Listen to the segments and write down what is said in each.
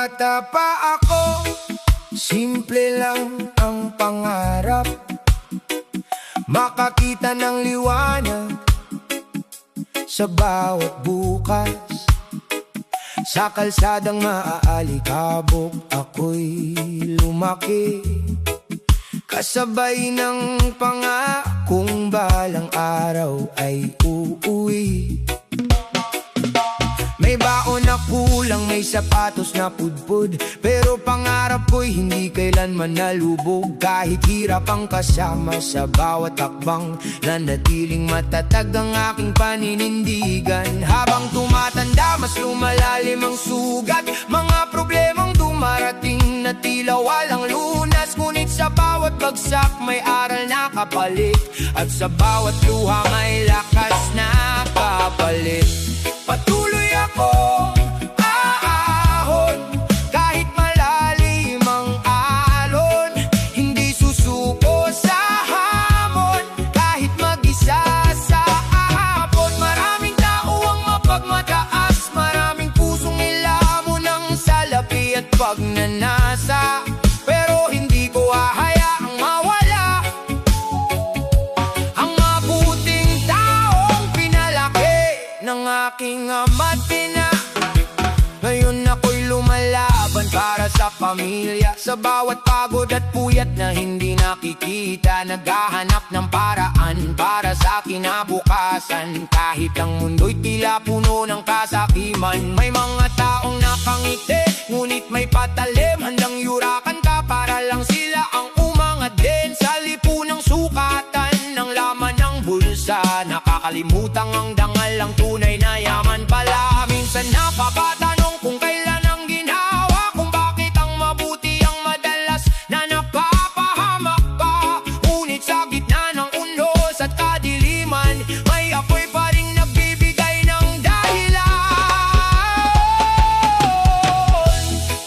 bata pa ako, simple lang ang pangarap, makakita ng liwanag sa bawat bukas. Sa kalsadang maaalikabok ako'y lumaki, kasabay ng pangakong balang araw ay uuwi. May baon na kulang, may sapatos na pudpud, pero pangarap ko'y hindi kailanman nalubog. Kahit hirap ang kasama sa bawat takbang, nanatiling matatag ang aking paninindigan. Habang tumatanda, mas lumalalim ang sugat, mga problemang dumarating na tila walang lunas. Ngunit sa bawat bagsak may aral na kapalit, at sa bawat luha may lakas na kapalit. Patuloy akong aahon, kahit malalim ang alon. Hindi susuko sa hamon, kahit mag-isa sa ahapon. Maraming tao ang mapagmataas, maraming pusong nilamon ng salapi at pagnanasa, pero hindi ko hahayaang mawala ang mabuting taong pinalaki ng aking ama't ina. Ngayon ako'y lumalaban para sa pamilya, sa bawat pagod at puyat na hindi nakikita. Naghahanap ng paraan para sa kinabukasan, kahit ang mundo'y tila puno ng kasakiman. May mga taong nakangiti, ngunit may patalim, handang yurakan ka para lang sila ang umangat din. Sa lipunang sukatan ng laman ng bulsa, nakakalimutan ang dangal ang tunay na yaman pala. Minsan napapatanong kung kailan ang ginawa, kung bakit ang mabuti ang madalas na napapahamak pa. Ngunit sa gitna ng unlos at kadiliman, may apoy pa rin nagbibigay ng dahilan.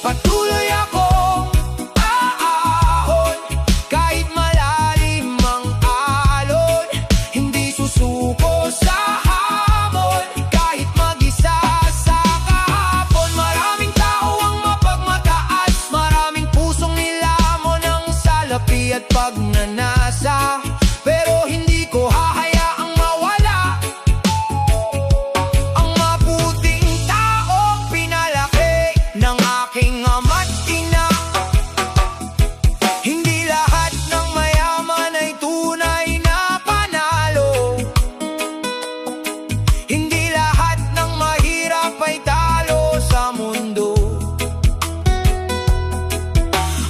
Patuloy akong aahon, kahit malalim ang alon. Hindi susuko sa hamon, kahit mag-isa sa kahapon. Maraming tao ang mapagmataas, maraming pusong nilamon ng salapi at pagnanasa, pero hindi ko hahayaang mawala ang mabuting taong pinalaki ng aking ama't ina. Hindi lahat ng mayaman ay tunay na panalo, hindi lahat ng mahirap ay talo sa mundo.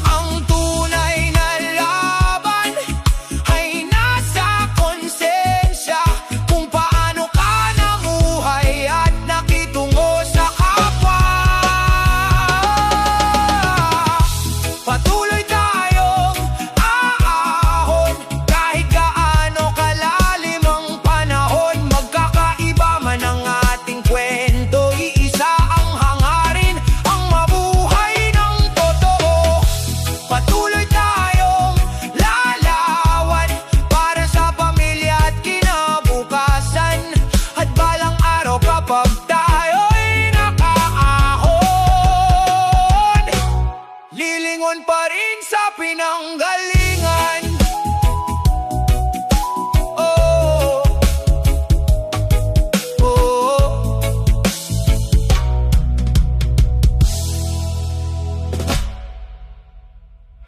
Ang tunay na laban ay nasa konsensya, kung paano ka namuhay at nakitungo sa kapwa. Patuloy tayong aahon, kahit gaano kalalim ang panahon. Magkakaiba man ang ating kwento, iisa ang hangarin, ang mabuhay ng totoo. Patuloy tayong lalawan para sa pamilya at kinabukasan, at balang araw kapag tayo'y nakaahon, lilingon pa rin sa pinanggalingan.